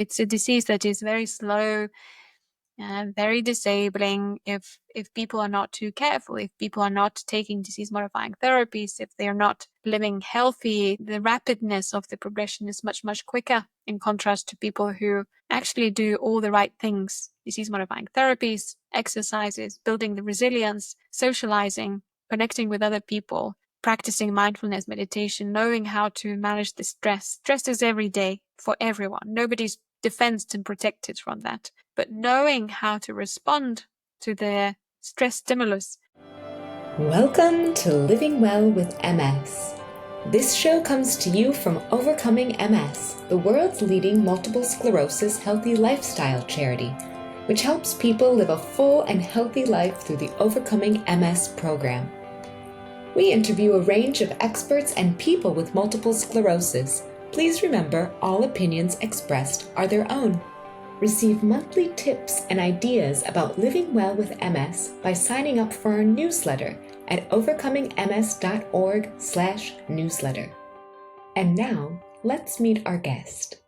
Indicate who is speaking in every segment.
Speaker 1: It's a disease that is very slow and very disabling if people are not too careful, if people are not taking disease-modifying therapies, if they are not living healthy. The rapidness of the progression is much, much quicker in contrast to people who actually do all the right things: disease-modifying therapies, exercises, building the resilience, socializing, connecting with other people, practicing mindfulness, meditation, knowing how to manage the stress. Stress is every day for everyone. Nobody's defensed and protected from that. But knowing how to respond to the stress stimulus.
Speaker 2: Welcome to Living Well with MS. This show comes to you from Overcoming MS, the world's leading multiple sclerosis healthy lifestyle charity, which helps people live a full and healthy life through the Overcoming MS program. We interview a range of experts and people with multiple sclerosis. Please remember, all opinions expressed are their own. Receive monthly tips and ideas about living well with MS by signing up for our newsletter at overcomingms.org/newsletter. And now, let's meet our guest.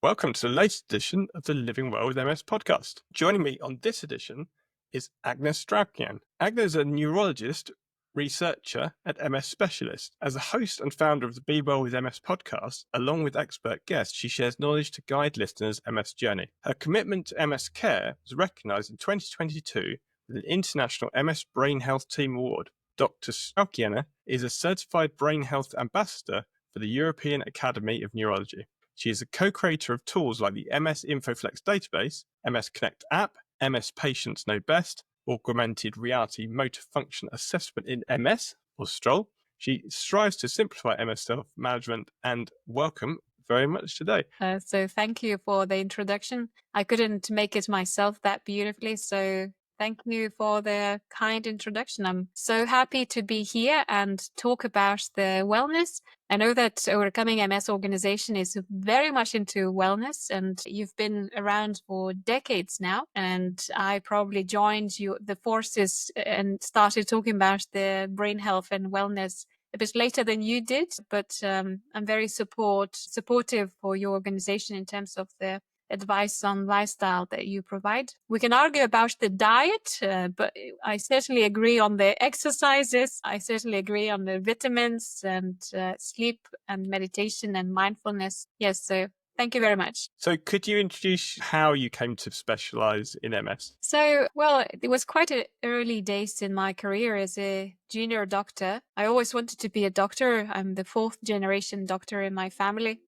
Speaker 3: Welcome to the latest edition of the Living Well with MS podcast. Joining me on this edition is Agnes Straukiene. Agnes is a neurologist, researcher and MS specialist. As a host and founder of the Be Well with MS podcast, along with expert guests, she shares knowledge to guide listeners' MS journey. Her commitment to MS care was recognised in 2022 with an International MS Brain Health Team Award. Dr Straukiene is a certified brain health ambassador for the European Academy of Neurology. She is a co-creator of tools like the MS InfoFlex database, MS Connect app, MS Patients Know Best, Augmented Reality Motor Function Assessment in MS, or STROL. She strives to simplify MS self-management, and welcome very much today.
Speaker 1: So thank you for the introduction. I couldn't make it myself that beautifully, so thank you for the kind introduction. I'm so happy to be here and talk about the wellness. I know that Overcoming MS organization is very much into wellness, and you've been around for decades now. And I probably joined the forces and started talking about the brain health and wellness a bit later than you did. But I'm very supportive for your organization in terms of the advice on lifestyle that you provide. We can argue about the diet, but I certainly agree on the exercises. I certainly agree on the vitamins and sleep and meditation and mindfulness. Yes, so thank you very much.
Speaker 3: So could you introduce how you came to specialise in MS?
Speaker 1: So, well, it was quite early days in my career as a junior doctor. I always wanted to be a doctor. I'm the fourth generation doctor in my family.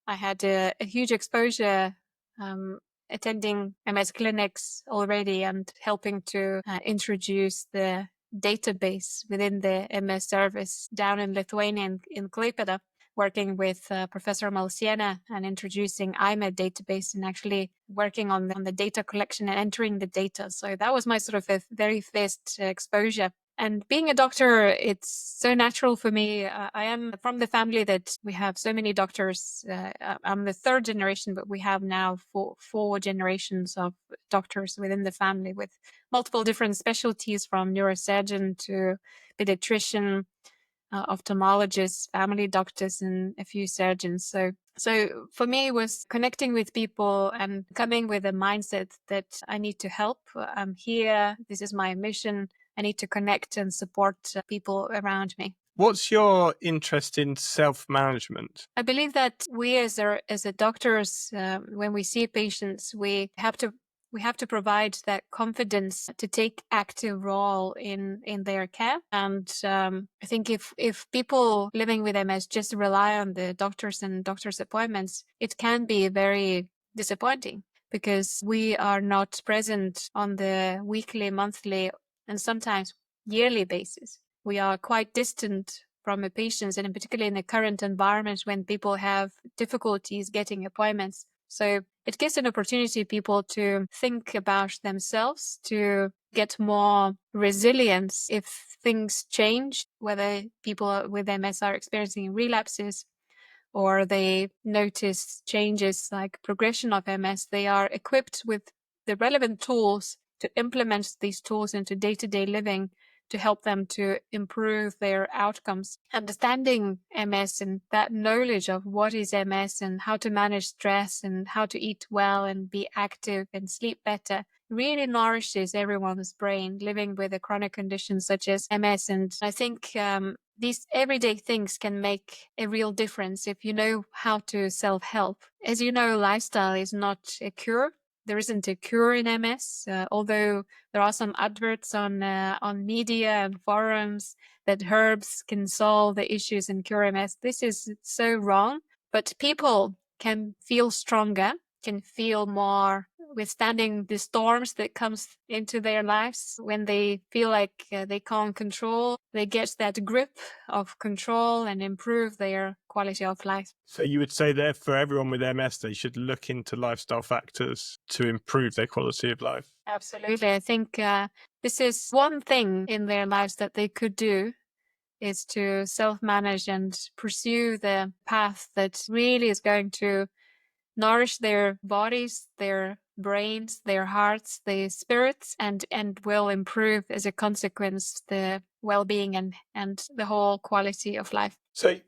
Speaker 1: I had a huge exposure attending MS clinics already and helping to introduce the database within the MS service down in Lithuania in Klaipėda, working with Professor Malsienė and introducing IMED database and actually working on the data collection and entering the data. So that was my sort of a very first exposure. And being a doctor, it's so natural for me. I am from the family that we have so many doctors. I'm the third generation, but we have now four generations of doctors within the family with multiple different specialties, from neurosurgeon to pediatrician, ophthalmologists, family doctors, and a few surgeons. So for me, it was connecting with people and coming with a mindset that I need to help. I'm here. This is my mission. I need to connect and support people around me.
Speaker 3: What's your interest in self-management?
Speaker 1: I believe that we as doctors, when we see patients, we have to provide that confidence to take active role in their care. And I think if people living with MS just rely on the doctors and doctors' appointments, it can be very disappointing because we are not present on the weekly, monthly, and sometimes yearly basis. We are quite distant from the patients, and in particular in the current environment when people have difficulties getting appointments. So it gives an opportunity people to think about themselves, to get more resilience if things change, whether people with MS are experiencing relapses or they notice changes like progression of MS. They are equipped with the relevant tools to implement these tools into day-to-day living to help them to improve their outcomes. Understanding MS and that knowledge of what is MS and how to manage stress and how to eat well and be active and sleep better really nourishes everyone's brain living with a chronic condition such as MS. And I think these everyday things can make a real difference if you know how to self-help. As you know, lifestyle is not a cure. There isn't a cure in MS, although there are some adverts on media and forums that herbs can solve the issues and cure MS. This is so wrong, but people can feel stronger, can feel more withstanding the storms that comes into their lives. When they feel like they can't control, they get that grip of control and improve their quality of life.
Speaker 3: So you would say that for everyone with MS, they should look into lifestyle factors to improve their quality of life?
Speaker 1: Absolutely. I think this is one thing in their lives that they could do, is to self-manage and pursue the path that really is going to nourish their bodies, their brains, their hearts, their spirits, and will improve as a consequence the well-being and the whole quality of life.
Speaker 3: So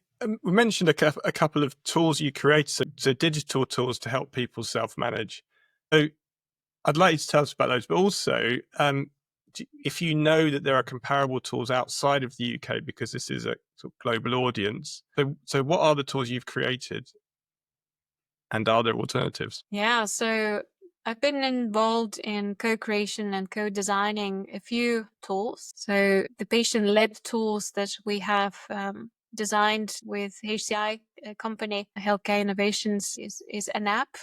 Speaker 3: we mentioned a couple of tools you created, so digital tools to help people self-manage. So I'd like you to tell us about those, but also if you know that there are comparable tools outside of the UK, because this is a sort of global audience. So what are the tools you've created? And are there alternatives?
Speaker 1: Yeah, so I've been involved in co-creation and co-designing a few tools. So the patient-led tools that we have designed with HCI company, Healthcare Innovations, is an app,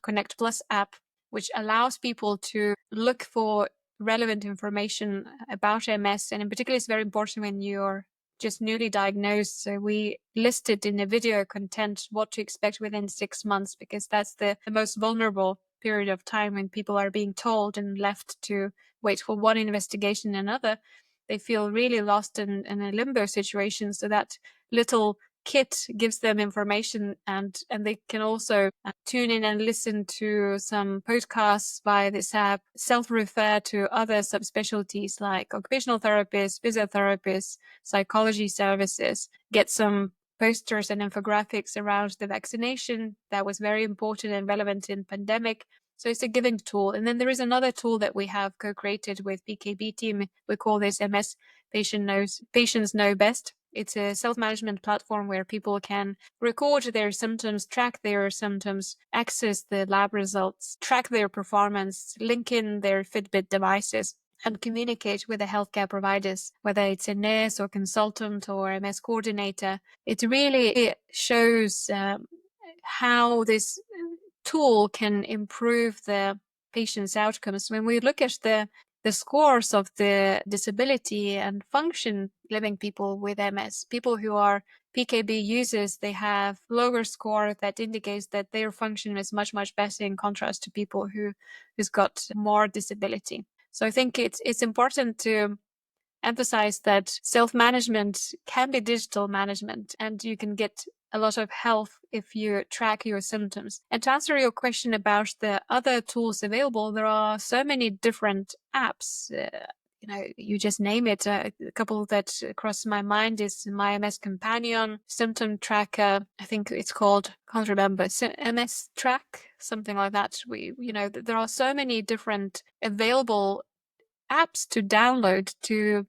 Speaker 1: Connect Plus app, which allows people to look for relevant information about MS. And in particular, it's very important when you're just newly diagnosed. So we listed in the video content what to expect within 6 months, because that's the most vulnerable period of time when people are being told and left to wait for one investigation and another. They feel really lost in a limbo situation. So that little kit gives them information, and they can also tune in and listen to some podcasts via this app, self-refer to other subspecialties like occupational therapists, physiotherapists, psychology services, get some posters and infographics around the vaccination that was very important and relevant in pandemic. So it's a giving tool. And then there is another tool that we have co-created with PKB team. We call this MS Patients Know Best. It's a self-management platform where people can record their symptoms, track their symptoms, access the lab results, track their performance, link in their Fitbit devices, and communicate with the healthcare providers, whether it's a nurse or consultant or MS coordinator. It really shows how this tool can improve the patient's outcomes. When we look at the scores of the disability and function living people with MS, people who are PKB users, they have lower score that indicates that their function is much, much better in contrast to people who's got more disability. So I think it's important to emphasize that self-management can be digital management, and you can get a lot of help if you track your symptoms. And to answer your question about the other tools available, there are so many different apps. You just name it. A couple that cross my mind is My MS Companion, Symptom Tracker. I think it's called, can't remember, MS Track, something like that. There are so many different available apps to download to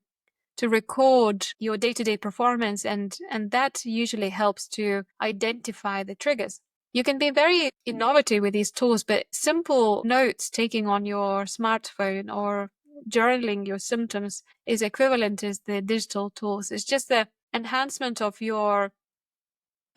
Speaker 1: record your day-to-day performance, and that usually helps to identify the triggers. You can be very innovative with these tools, but simple notes taking on your smartphone or journaling your symptoms is equivalent as the digital tools. It's just the enhancement of your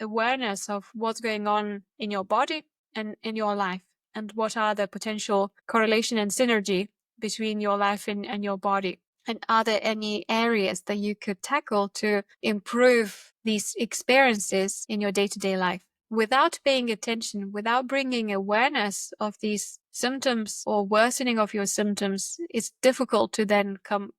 Speaker 1: awareness of what's going on in your body and in your life, and what are the potential correlation and synergy between your life and your body. And are there any areas that you could tackle to improve these experiences in your day-to-day life? Without paying attention, without bringing awareness of these symptoms or worsening of your symptoms, it's difficult to then come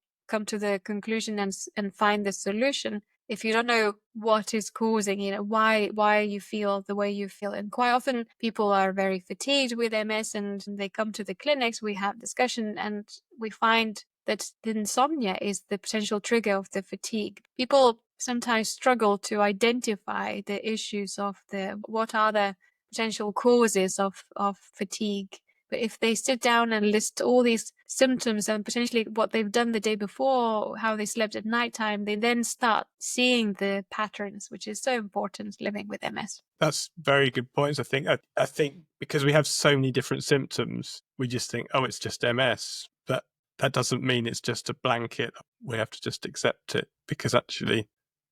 Speaker 1: to the conclusion and find the solution if you don't know what is causing, why you feel the way you feel. And quite often people are very fatigued with MS and they come to the clinics, we have discussion, and we find that the insomnia is the potential trigger of the fatigue. People sometimes struggle to identify the issues of what are the potential causes of fatigue. But if they sit down and list all these symptoms and potentially what they've done the day before, how they slept at nighttime, they then start seeing the patterns, which is so important living with MS.
Speaker 3: That's very good points. I think because we have so many different symptoms, we just think, oh, it's just MS. But that doesn't mean it's just a blanket. We have to just accept it, because actually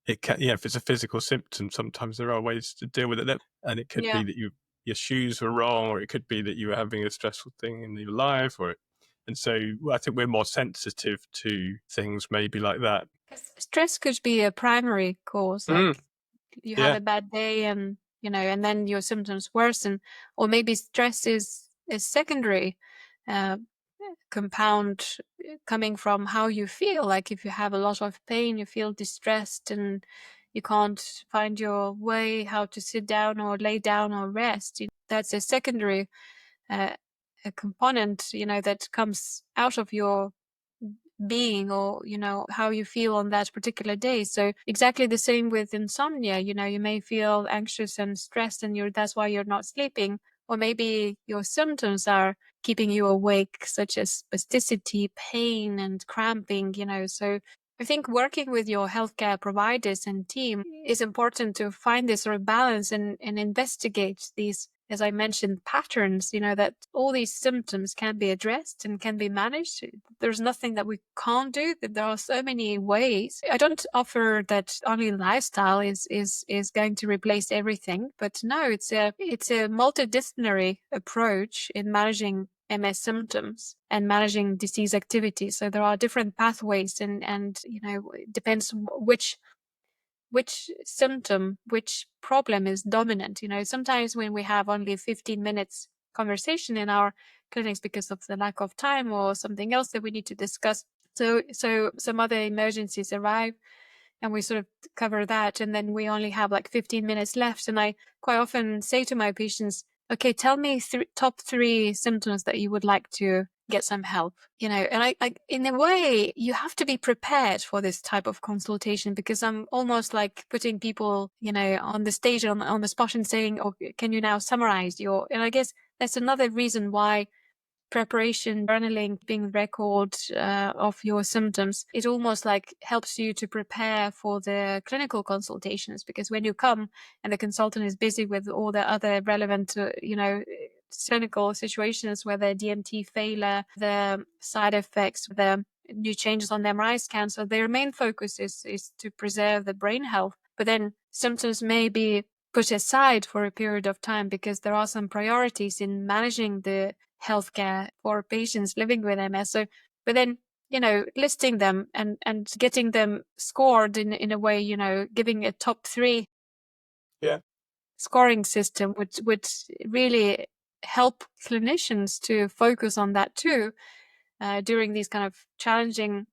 Speaker 3: it can, if it's a physical symptom, sometimes there are ways to deal with it. And it could be that your shoes were wrong, or it could be that you were having a stressful thing in your life, and so I think we're more sensitive to things maybe like that.
Speaker 1: Stress could be a primary cause, like you have a bad day and and then your symptoms worsen, or maybe stress is secondary compound coming from how you feel. Like if you have a lot of pain, you feel distressed and you can't find your way how to sit down or lay down or rest. That's a secondary a component that comes out of your being, or how you feel on that particular day. So exactly the same with insomnia. You may feel anxious and stressed and that's why you're not sleeping, or maybe your symptoms are keeping you awake, such as spasticity, pain and cramping. So I think working with your healthcare providers and team is important to find this sort of balance and investigate these, as I mentioned, patterns, that all these symptoms can be addressed and can be managed. There's nothing that we can't do. There are so many ways. I don't offer that only lifestyle is going to replace everything, but no, it's a multidisciplinary approach in managing MS symptoms and managing disease activity. So there are different pathways, and it depends which symptom, which problem is dominant. Sometimes when we have only 15 minutes conversation in our clinics because of the lack of time or something else that we need to discuss, so some other emergencies arrive and we sort of cover that, and then we only have like 15 minutes left. And I quite often say to my patients, okay, tell me top 3 symptoms that you would like to get some help, and I in a way, you have to be prepared for this type of consultation, because I'm almost like putting people, on the stage, on the spot, and saying, oh, can you now summarize and I guess that's another reason why preparation, journaling, being record of your symptoms, it almost like helps you to prepare for the clinical consultations, because when you come and the consultant is busy with all the other relevant, clinical situations, whether DMT failure, the side effects, the new changes on the MRI scan, so their main focus is to preserve the brain health. But then symptoms may be put aside for a period of time because there are some priorities in managing the healthcare for patients living with MS. So, but then, listing them and getting them scored in a way, giving a top 3 scoring system would really help clinicians to focus on that too, during these kind of challenging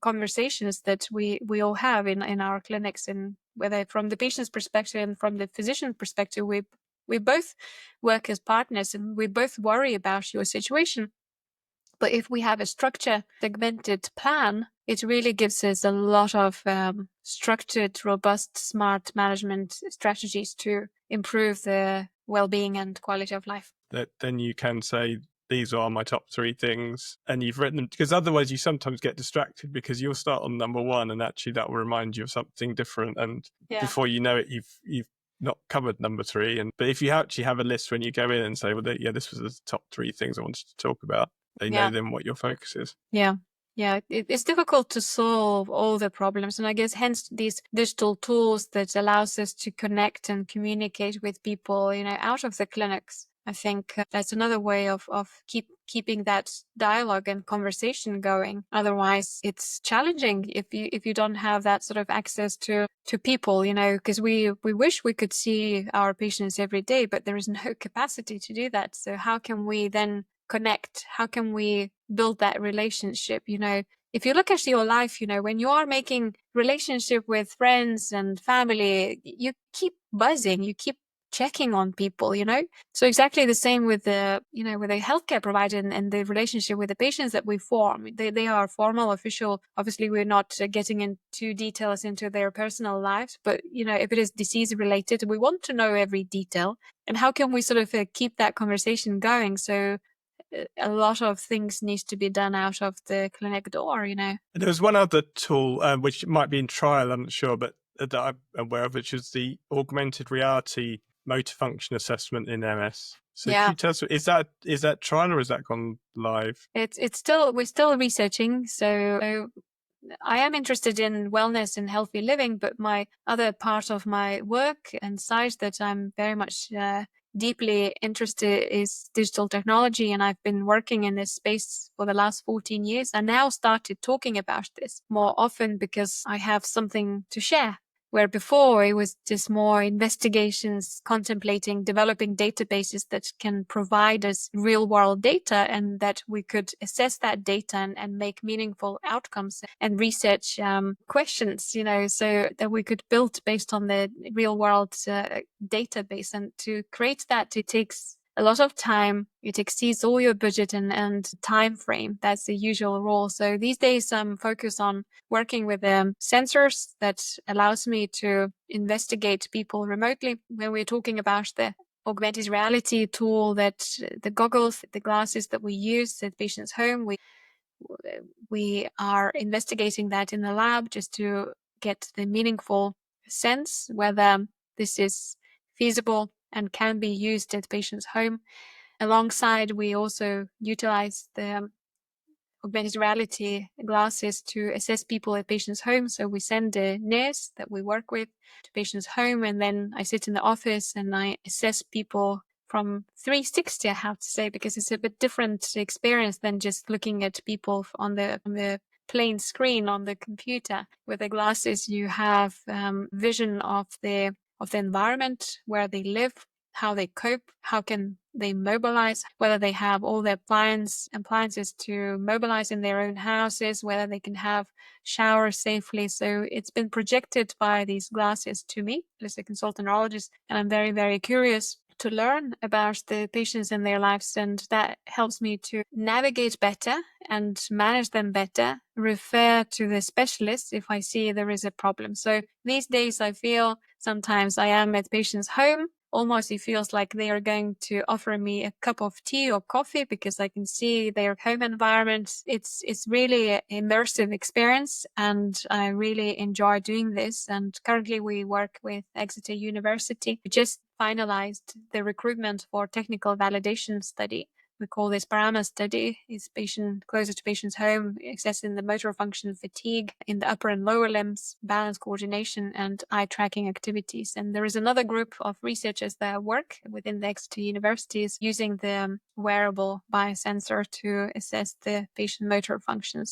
Speaker 1: conversations that we all have in our clinics, and whether from the patient's perspective and from the physician perspective, we both work as partners and we both worry about your situation. But if we have a structured, segmented plan, it really gives us a lot of structured, robust, smart management strategies to improve the well-being and quality of life.
Speaker 3: That then you can say, these are my top 3 things, and you've written them, because otherwise you sometimes get distracted because you'll start on number 1 and actually that will remind you of something different, and before you know it, you've not covered number 3. But if you actually have a list when you go in and say, well, this was the top 3 things I wanted to talk about, they know then what your focus is.
Speaker 1: It's difficult to solve all the problems, and I guess hence these digital tools that allows us to connect and communicate with people, out of the clinics. I think that's another way of keeping that dialogue and conversation going. Otherwise, it's challenging if you don't have that sort of access to people, because we wish we could see our patients every day, but there is no capacity to do that. So how can we then connect? How can we build that relationship? If you look at your life, when you are making relationship with friends and family, you keep buzzing, you keep checking on people, So exactly the same with the, with a healthcare provider and the relationship with the patients that we form. They are formal, official. Obviously, we're not getting into details into their personal lives, but, if it is disease related, we want to know every detail. And how can we sort of keep that conversation going? So a lot of things needs to be done out of the clinic door,
Speaker 3: There was one other tool, which might be in trial, I'm not sure, but that I'm aware of, which is the augmented reality motor function assessment in MS. So
Speaker 1: Yeah.
Speaker 3: Can you tell us, is that trial or has that gone live?
Speaker 1: We're still researching. So I am interested in wellness and healthy living, but my other part of my work and side that I'm very much deeply interested is digital technology. And I've been working in this space for the last 14 years. I now started talking about this more often because I have something to share. Where before it was just more investigations, contemplating, developing databases that can provide us real world data and that we could assess that data and make meaningful outcomes and research questions, so that we could build based on the real world database. And to create that, it takes a lot of time. It exceeds all your budget and time frame. That's the usual rule. So these days I'm focused on working with sensors that allows me to investigate people remotely. When we're talking about the augmented reality tool, that the goggles, the glasses that we use at patient's home, we are investigating that in the lab just to get the meaningful sense whether this is feasible and can be used at patient's home. Alongside, we also utilize the augmented reality glasses to assess people at patient's home. So we send a nurse that we work with to patient's home, and then I sit in the office and I assess people from 360, I have to say, because it's a bit different experience than just looking at people on the plain screen on the computer. With the glasses, you have vision of the environment where they live, how they cope, how can they mobilize, whether they have all their appliances to mobilize in their own houses, whether they can have showers safely. So it's been projected by these glasses to me as a consultant neurologist, and I'm very, very curious to learn about the patients and their lives, and that helps me to navigate better and manage them better, refer to the specialist if I see there is a problem. So these days I feel sometimes I am at patient's home. Almost it feels like they are going to offer me a cup of tea or coffee because I can see their home environment. It's really an immersive experience, and I really enjoy doing this. And currently we work with Exeter University. We just finalized the recruitment for technical validation study. We call this PARAMA study. It's closer to patient's home, assessing the motor function, fatigue in the upper and lower limbs, balance, coordination, and eye tracking activities. And there is another group of researchers that work within the Exeter universities using the wearable biosensor to assess the patient motor function.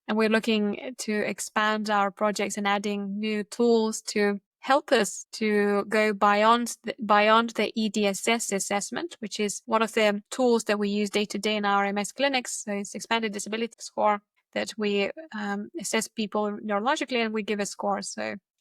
Speaker 1: And we're looking to expand our projects and adding new tools to help us to go beyond the EDSS assessment, which is one of the tools that we use day to day in our MS clinics. So it's expanded disability score that we assess people neurologically, and we give a score.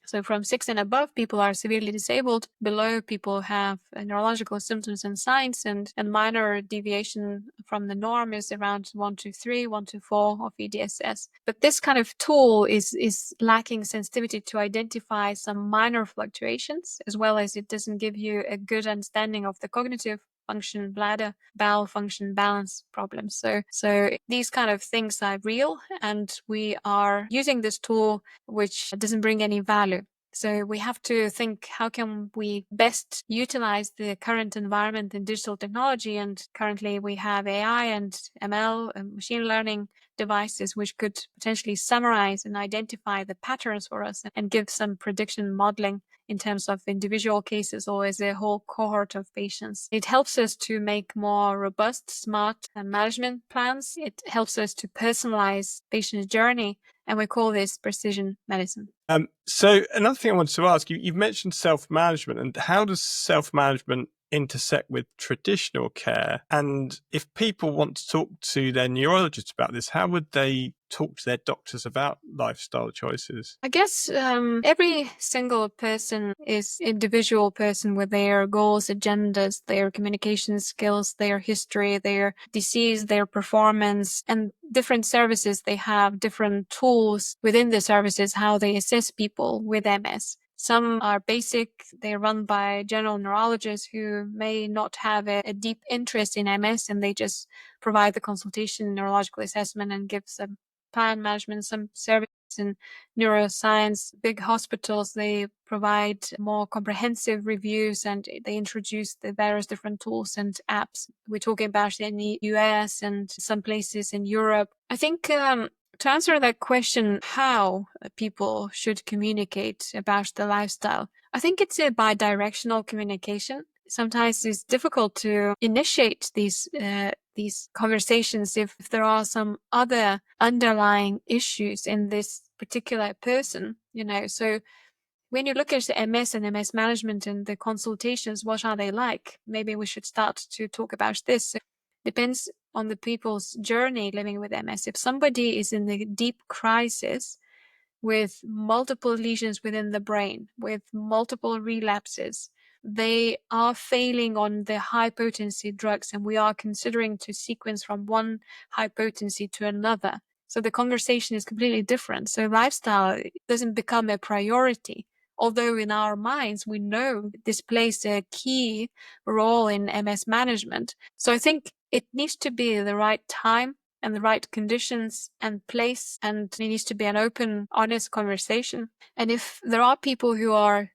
Speaker 1: So from 6 and above, people are severely disabled. Below, people have neurological symptoms and signs, and minor deviation from the norm is around 1 to 3, 1 to 4 of EDSS. But this kind of tool is lacking sensitivity to identify some minor fluctuations, as well as it doesn't give you a good understanding of the cognitive function, bladder, bowel function, balance problems. So these kind of things are real, and we are using this tool which doesn't bring any value. So we have to think, how can we best utilize the current environment in digital technology? And currently we have AI and ML and machine learning devices which could potentially summarize and identify the patterns for us and give some prediction modeling in terms of individual cases or as a whole cohort of patients. It helps us to make more robust, smart management plans. It helps us to personalize patient journey, and we call this precision medicine.
Speaker 3: So another thing I wanted to ask you, you've mentioned self-management, and how does self-management intersect with traditional care? And if people want to talk to their neurologist about this, how would they talk to their doctors about lifestyle choices?
Speaker 1: I guess every single person is individual person with their goals, agendas, their communication skills, their history, their disease, their performance, and different services. They have different tools within the services, how they assess people with MS. Some are basic. They're run by general neurologists who may not have a deep interest in MS, and they just provide the consultation, neurological assessment, and give some plan management, some services in neuroscience. Big hospitals, they provide more comprehensive reviews, and they introduce the various different tools and apps. We're talking about in the US and some places in Europe. I think to answer that question, how people should communicate about the lifestyle, I think it's a bi-directional communication. Sometimes it's difficult to initiate these conversations if there are some other underlying issues in this particular person, So when you look at the MS and MS management and the consultations, what are they like? Maybe we should start to talk about this. It depends on the people's journey living with MS. If somebody is in a deep crisis with multiple lesions within the brain, with multiple relapses, they are failing on the high potency drugs, and we are considering to sequence from one high potency to another. So the conversation is completely different. So lifestyle doesn't become a priority, although in our minds we know this plays a key role in MS management. So I think it needs to be the right time and the right conditions and place, and it needs to be an open, honest conversation. And if there are people who are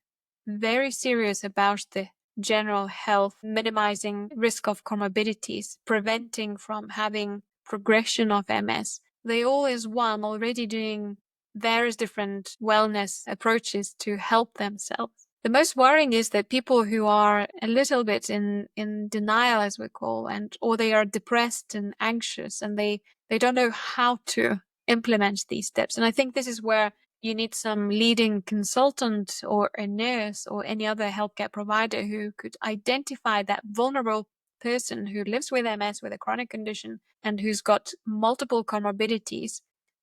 Speaker 1: very serious about the general health, minimizing risk of comorbidities, preventing from having progression of MS, they all is one already doing various different wellness approaches to help themselves. The most worrying is that people who are a little bit in denial, as we call, or they are depressed and anxious, and they don't know how to implement these steps. And I think this is where you need some leading consultant or a nurse or any other healthcare provider who could identify that vulnerable person who lives with MS, with a chronic condition, and who's got multiple comorbidities.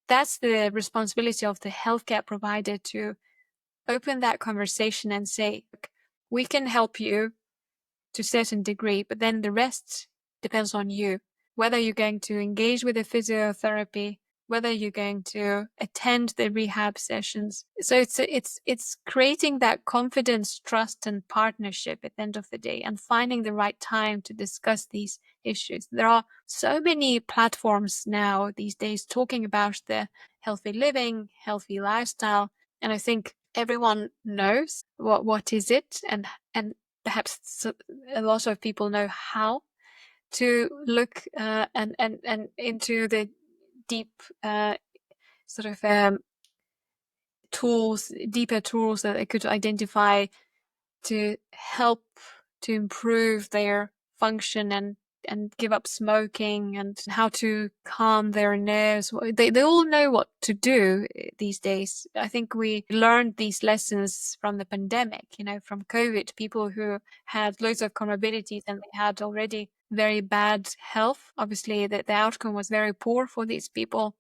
Speaker 1: That's the responsibility of the healthcare provider to open that conversation and say, we can help you to a certain degree, but then the rest depends on you. Whether you're going to engage with the physiotherapy, whether you're going to attend the rehab sessions. So it's creating that confidence, trust, and partnership at the end of the day, and finding the right time to discuss these issues. There are so many platforms now these days talking about the healthy living, healthy lifestyle, and I think everyone knows what is it, and perhaps a lot of people know how to look and into the deep sort of deeper tools that they could identify to help to improve their function and give up smoking, and how to calm their nerves. They all know what to do these days. I think we learned these lessons from the pandemic, from COVID, people who had loads of comorbidities and they had already very bad health. Obviously, the outcome was very poor for these people,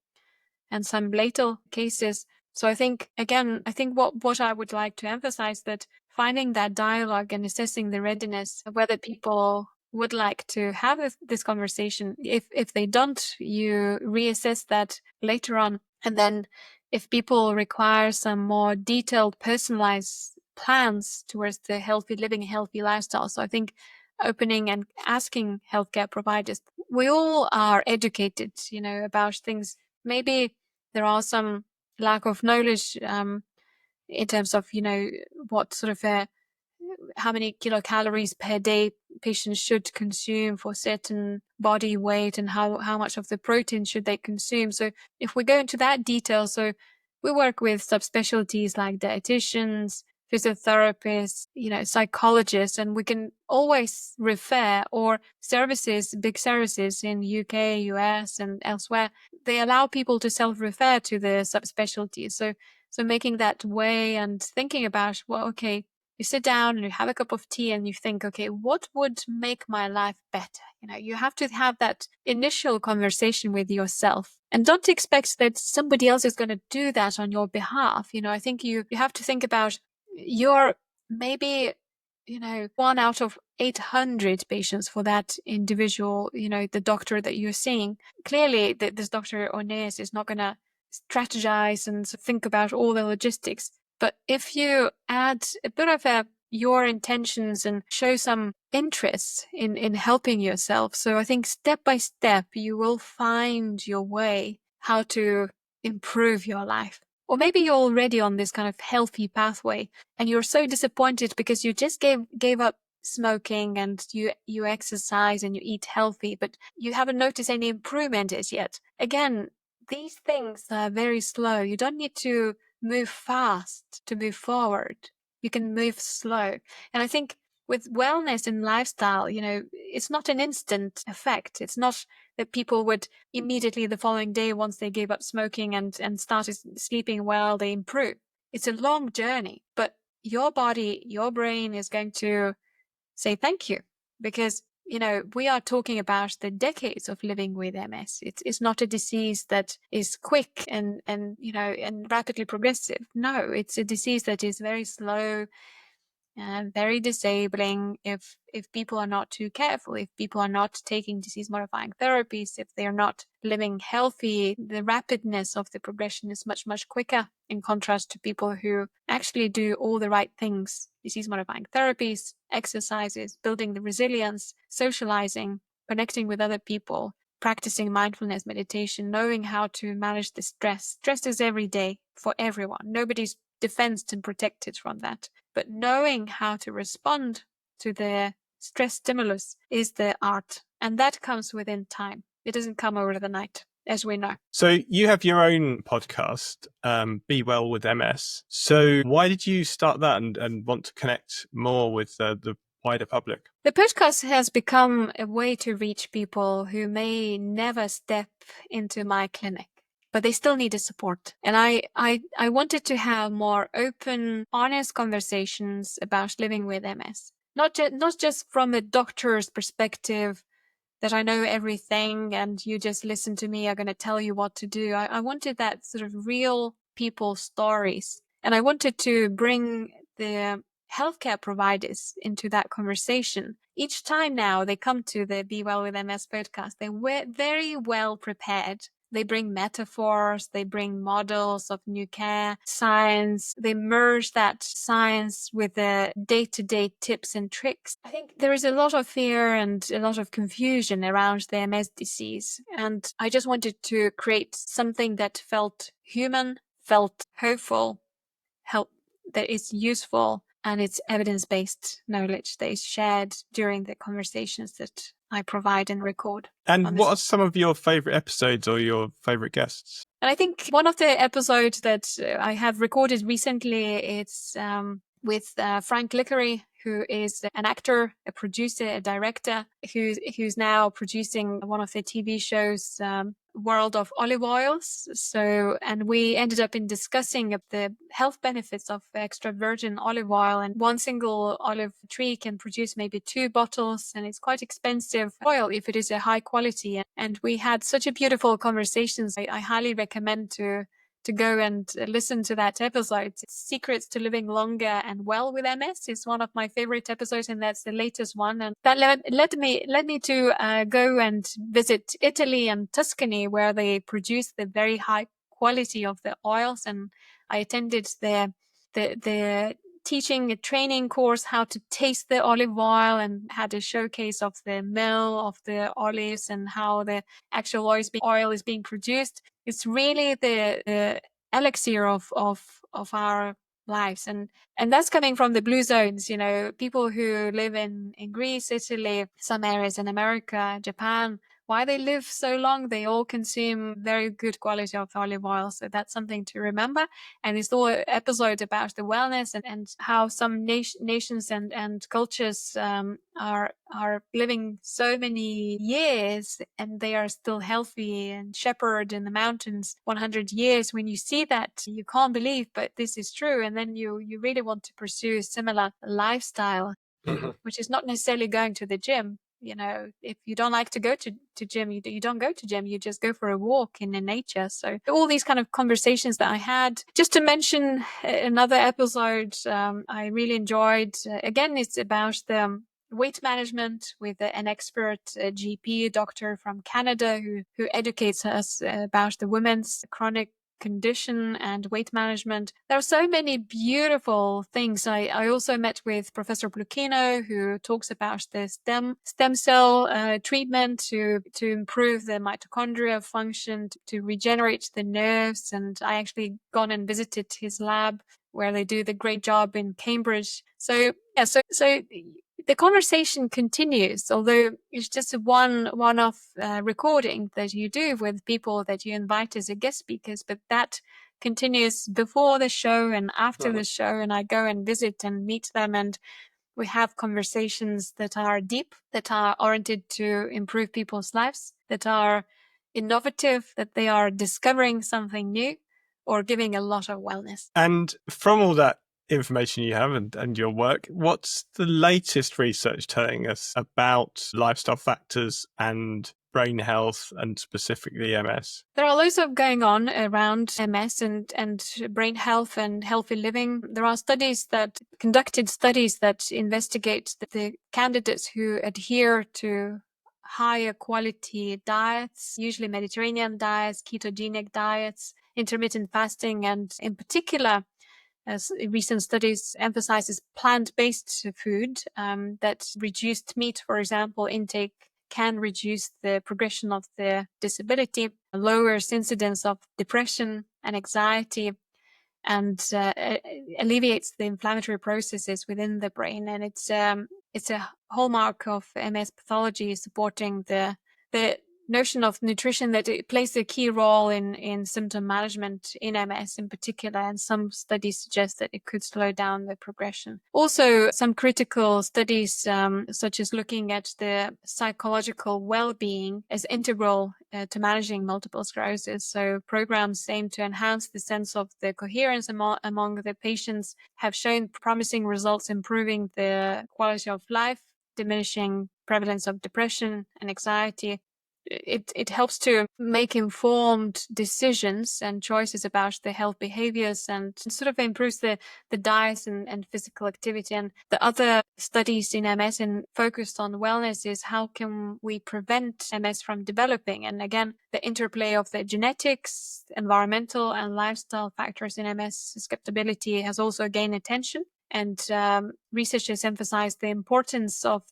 Speaker 1: and some lethal cases. So I think, again, what I would like to emphasize, that finding that dialogue and assessing the readiness of whether people would like to have this conversation. If they don't, you reassess that later on. And then if people require some more detailed, personalized plans towards the healthy living, healthy lifestyle. So I think opening and asking healthcare providers, we all are educated, about things. Maybe there are some lack of knowledge in terms of, what sort of how many kilocalories per day patients should consume for certain body weight, and how much of the protein should they consume. So if we go into that detail, so we work with subspecialties like dietitians, physiotherapists, psychologists, and we can always refer, or services, big services in UK, US, and elsewhere, they allow people to self-refer to the subspecialties. So making that way and thinking about, well, okay, You sit down and you have a cup of tea and you think, okay, what would make my life better? You have to have that initial conversation with yourself, and don't expect that somebody else is going to do that on your behalf. I think you have to think about your maybe, 1 out of 800 patients for that individual, the doctor that you're seeing. Clearly, this Dr. Agne is not going to strategize and think about all the logistics. But if you add a bit of your intentions and show some interest in helping yourself, so I think step by step, you will find your way how to improve your life. Or maybe you're already on this kind of healthy pathway and you're so disappointed because you just gave up smoking and you exercise and you eat healthy, but you haven't noticed any improvement as yet. Again, these things are very slow. You don't need to move fast to move forward. You can move slow. And I think with wellness and lifestyle, it's not an instant effect. It's not that people would immediately the following day, once they gave up smoking and started sleeping well, they improve. It's a long journey, but your body, your brain is going to say thank you, because we are talking about the decades of living with MS. It's not a disease that is quick and rapidly progressive. No, it's a disease that is very slow and very disabling if people are not too careful, if people are not taking disease-modifying therapies, if they are not living healthy. The rapidness of the progression is much, much quicker in contrast to people who actually do all the right things: disease-modifying therapies, exercises, building the resilience, socializing, connecting with other people, practicing mindfulness meditation, knowing how to manage the stress. Stress is every day for everyone. Nobody's defensed and protected from that. But knowing how to respond to the stress stimulus is the art. And that comes within time. It doesn't come over the night, as we know.
Speaker 3: So you have your own podcast, Be Well with MS. So why did you start that and want to connect more with the wider public?
Speaker 1: The podcast has become a way to reach people who may never step into my clinic, but they still needed support. And I wanted to have more open, honest conversations about living with MS. Not just from a doctor's perspective that I know everything and you just listen to me, I'm going to tell you what to do. I wanted that sort of real people stories. And I wanted to bring the healthcare providers into that conversation. Each time now they come to the Be Well with MS podcast, they were very well prepared. They bring metaphors, they bring models of new care, science. They merge that science with the day-to-day tips and tricks. I think there is a lot of fear and a lot of confusion around the MS disease. And I just wanted to create something that felt human, felt hopeful, that is useful, and it's evidence-based knowledge that is shared during the conversations that I provide and record.
Speaker 3: And what are some of your favorite episodes or your favorite guests?
Speaker 1: And I think one of the episodes that I have recorded recently, it's with Frank Lickery, who is an actor, a producer, a director, who's now producing one of the TV shows, World of Olive Oils. And we ended up in discussing the health benefits of extra virgin olive oil, and one single olive tree can produce maybe 2 bottles, and it's quite expensive oil if it is a high quality. And we had such a beautiful conversations. I highly recommend to go and listen to that episode. Secrets to Living Longer and Well with MS is one of my favorite episodes, and that's the latest one. And that led me to go and visit Italy and Tuscany, where they produce the very high quality of the oils. And I attended the teaching a training course how to taste the olive oil, and had a showcase of the mill of the olives and how the actual oil is being produced. It's really the elixir of our lives, and that's coming from the blue zones. People who live in Greece, Italy, some areas in America, Japan, why they live so long. They all consume very good quality of olive oil. So that's something to remember. And it's all episode about the wellness and how some nations and cultures are living so many years and they are still healthy and shepherd in the mountains 100 years. When you see that, you can't believe, but this is true. And then you really want to pursue a similar lifestyle, which is not necessarily going to the gym. If you don't like to go to gym, you don't go to gym, you just go for a walk in the nature. So all these kind of conversations that I had. Just to mention another episode I really enjoyed, again, it's about the weight management with an expert GP doctor from Canada who educates us about the women's chronic condition and weight management. There are so many beautiful things. I also met with Professor Bluchino, who talks about the stem cell treatment to improve the mitochondria function, to regenerate the nerves. And I actually gone and visited his lab where they do the great job in Cambridge. So the conversation continues, although it's just a one-off recording that you do with people that you invite as a guest speakers, but that continues before the show and after the show, and I go and visit and meet them, and we have conversations that are deep, that are oriented to improve people's lives, that are innovative, that they are discovering something new or giving a lot of wellness.
Speaker 3: And from all that information you have and your work, what's the latest research telling us about lifestyle factors and brain health and specifically MS?
Speaker 1: There are loads of going on around MS and brain health and healthy living. There are conducted studies that investigate the candidates who adhere to higher quality diets, usually Mediterranean diets, ketogenic diets, intermittent fasting, and in particular, as recent studies emphasizes plant-based food, that reduced meat, for example, intake can reduce the progression of the disability, lowers incidence of depression and anxiety, and alleviates the inflammatory processes within the brain. And it's a hallmark of MS pathology, supporting the notion of nutrition, that it plays a key role in symptom management in MS in particular, and some studies suggest that it could slow down the progression. Also, some critical studies, such as looking at the psychological well-being as integral to managing multiple sclerosis. So programs aim to enhance the sense of the coherence among the patients, have shown promising results improving the quality of life, diminishing prevalence of depression and anxiety. It helps to make informed decisions and choices about the health behaviors, and sort of improves the diet and physical activity. And the other studies in MS and focused on wellness is how can we prevent MS from developing? And again, the interplay of the genetics, environmental and lifestyle factors in MS susceptibility has also gained attention. And researchers emphasize the importance of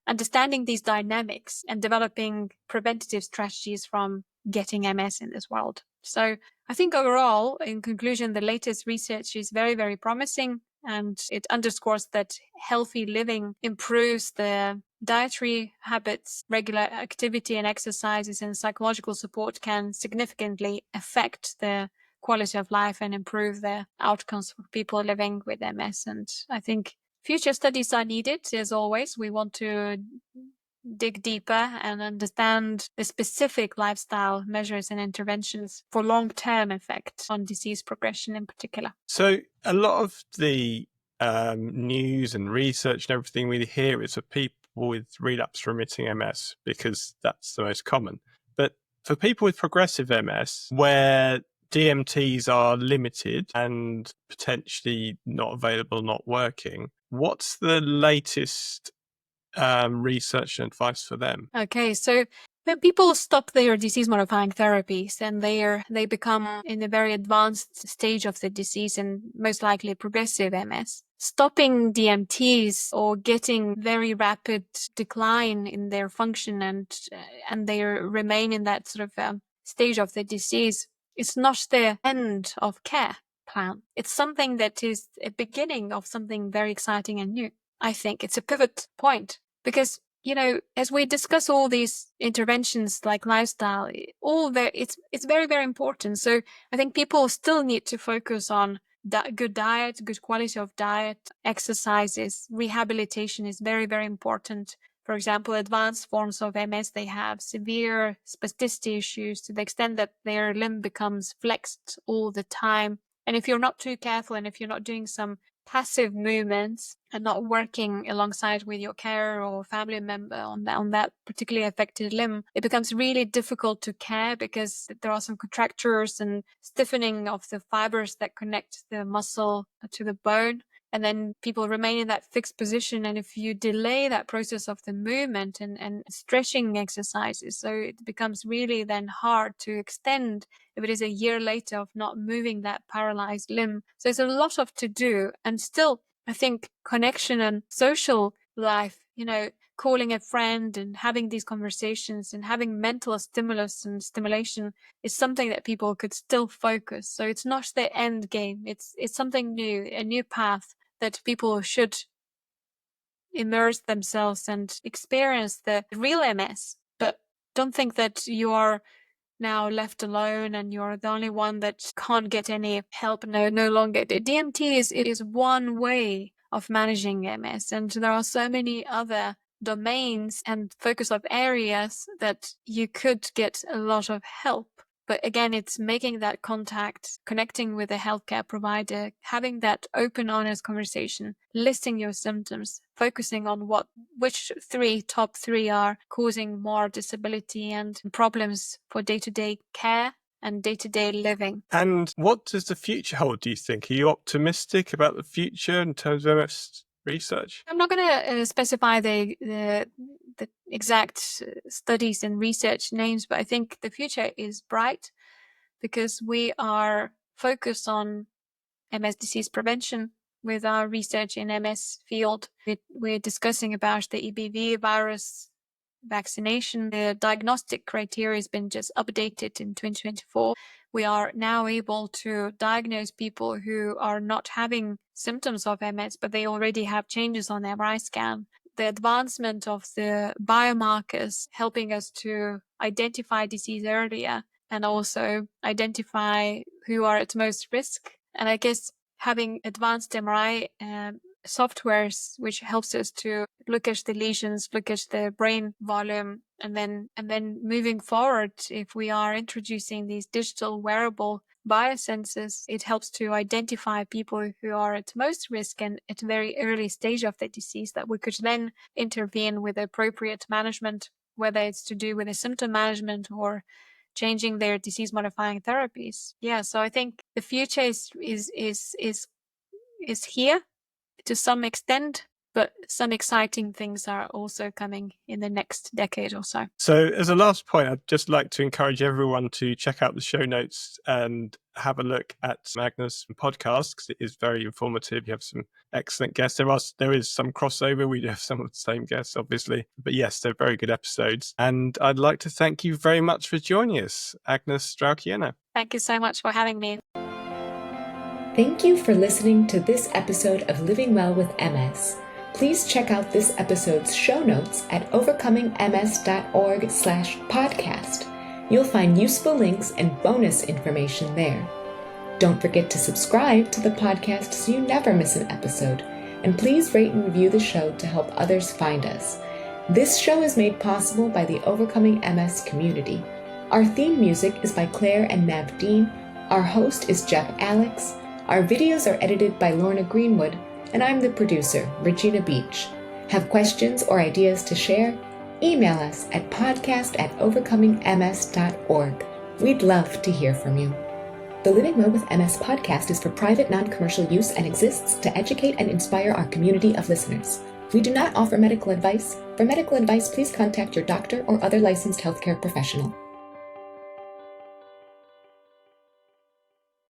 Speaker 1: understanding these dynamics and developing preventative strategies from getting MS in this world. So I think overall, in conclusion, the latest research is very, very promising, and it underscores that healthy living improves the dietary habits, regular activity and exercises, and psychological support can significantly affect the quality of life and improve the outcomes for people living with MS. And I think future studies are needed. As always, we want to dig deeper and understand the specific lifestyle measures and interventions for long-term effect on disease progression in particular.
Speaker 3: So a lot of the news and research and everything we hear is for people with relapse remitting MS, because that's the most common. But for people with progressive MS, where DMTs are limited and potentially not available, not working, what's the latest research and advice for them?
Speaker 1: Okay, so when people stop their disease-modifying therapies and they become in a very advanced stage of the disease and most likely progressive MS, stopping DMTs or getting very rapid decline in their function and they remain in that sort of stage of the disease, it's not the end of care plan. It's something that is a beginning of something very exciting and new. I think it's a pivot point, because as we discuss all these interventions like lifestyle, it's very, very important. So I think people still need to focus on good diet, good quality of diet, exercises, rehabilitation is very, very important. For example, advanced forms of MS, they have severe spasticity issues to the extent that their limb becomes flexed all the time. And if you're not too careful and if you're not doing some passive movements and not working alongside with your carer or family member on that particularly affected limb, it becomes really difficult to care because there are some contractures and stiffening of the fibers that connect the muscle to the bone. And then people remain in that fixed position. And if you delay that process of the movement and stretching exercises, so it becomes really then hard to extend if it is a year later of not moving that paralyzed limb. So there's a lot of to do. And still, I think connection and social life, calling a friend and having these conversations and having mental stimulus and stimulation is something that people could still focus. So it's not the end game. It's something new, a new path that people should immerse themselves and experience the real MS. But don't think that you are now left alone and you're the only one that can't get any help. No longer. The DMT is one way of managing MS, and there are so many other domains and focus of areas that you could get a lot of help. But again, it's making that contact, connecting with a healthcare provider, having that open, honest conversation, listing your symptoms, focusing on which top three are causing more disability and problems for day-to-day care and day-to-day living.
Speaker 3: And what does the future hold, do you think? Are you optimistic about the future in terms of MS research?
Speaker 1: I'm not going to specify the exact studies and research names, but I think the future is bright because we are focused on MS disease prevention with our research in MS field. We're discussing about the EBV virus vaccination. The diagnostic criteria has been just updated in 2024. We are now able to diagnose people who are not having symptoms of MS, but they already have changes on their MRI scan. The advancement of the biomarkers helping us to identify disease earlier and also identify who are at most risk. And I guess having advanced MRI softwares which helps us to look at the lesions, look at the brain volume, and then moving forward, if we are introducing these digital wearable biosensors, it helps to identify people who are at most risk and at a very early stage of the disease that we could then intervene with appropriate management, whether it's to do with a symptom management or changing their disease modifying therapies. Yeah, so I think the future is here to some extent, but some exciting things are also coming in the next decade or so.
Speaker 3: So as a last point, I'd just like to encourage everyone to check out the show notes and have a look at Agnes' podcast because it is very informative. You have some excellent guests. There is some crossover. We do have some of the same guests, obviously. But yes, they're very good episodes. And I'd like to thank you very much for joining us, Agnes Straukiene.
Speaker 1: Thank you so much for having me.
Speaker 2: Thank you for listening to this episode of Living Well with MS. Please check out this episode's show notes at overcomingms.org/podcast. You'll find useful links and bonus information there. Don't forget to subscribe to the podcast so you never miss an episode. And please rate and review the show to help others find us. This show is made possible by the Overcoming MS community. Our theme music is by Claire and Nav Dean. Our host is Jeff Alex. Our videos are edited by Lorna Greenwood, and I'm the producer, Regina Beach. Have questions or ideas to share? Email us at podcast@overcomingms.org. We'd love to hear from you. The Living Well with MS podcast is for private, non-commercial use and exists to educate and inspire our community of listeners. We do not offer medical advice. For medical advice, please contact your doctor or other licensed healthcare professional.